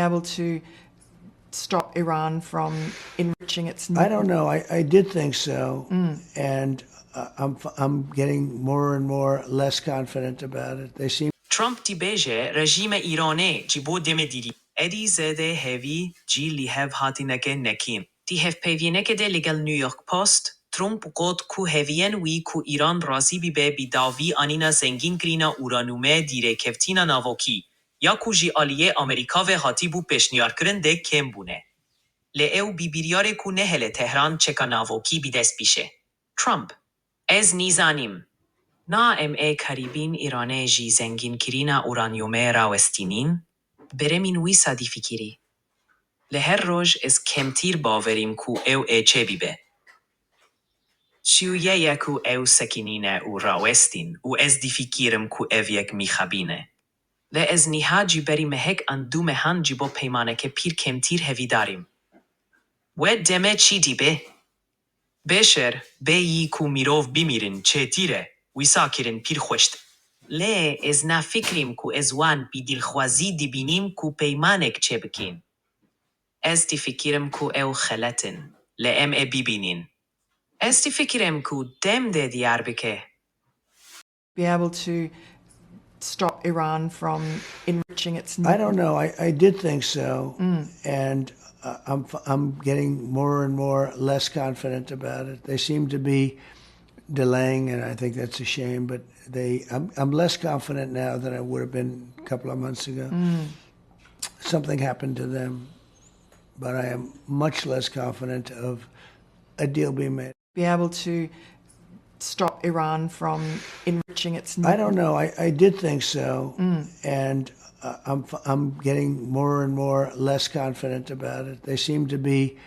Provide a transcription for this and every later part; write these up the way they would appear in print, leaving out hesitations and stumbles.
able to stop Iran from enriching its... I don't know. I did think so. And I'm getting more and more less confident about it. They seem... Trump dibêje Rejîma Îranê ji bo demê dilîze îdî Zêde Hêvî ji Lihevhatinekê Nekim. Di hevpeyvînekê de ligel New York Post, Trump got ku heviyên wî ku Îran razî bibe dawî anîna zengînkirina uranyumê di rêkevtina navokî, ya ku ji aliyê Amerîka ve hatibû pêşniyarkirin de kêm bûne. Lê ew biryarê ku nehêle Tehran çeka navokî bidest bixe. Trump: Ez nizanim. Na em karibin Îranê ji zengînkirina uranyumê rawestînin, beremîn wî sadî fikirî. Li her roj ez kemtîr baverîm ku ew çê bibe. Şiûyeye ku ew sekinîne û rawestîn û ez dîfikirim ku ev yek mîxebîne. Lê ez niha ji berî mehek an du mehan ji bo peymaneke pîr kemtîr hevîdarim. We deme çi dibe? Beşer, beyî ku mirov bimirin çêtîre, wîsa kirin pîr xweşt. Lê ez nafikirîm ku ez wan bi dilxwazî dibînim ku peymanek çê bikin. Ez dîfikirim ku ew xeletin, lê em bibînin. Ez dîfikirim ku dem de diyar bike. be able to stop Iran from enriching its... I don't know. I did think so. And I'm getting more and more less confident about it. They seem to be delaying, and I think that's a shame. But I'm less confident now than I would have been a couple of months ago. Something happened to them, but I am much less confident of a deal being made. Be able to stop Iran from enriching its... I don't know. I did think so. And I'm getting more and more less confident about it. They seem to be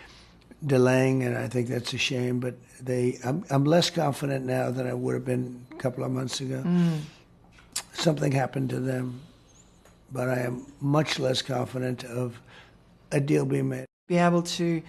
delaying, and I think that's a shame. But I'm less confident now than I would have been a couple of months ago. Something happened to them, but I am much less confident of a deal being made. Be able to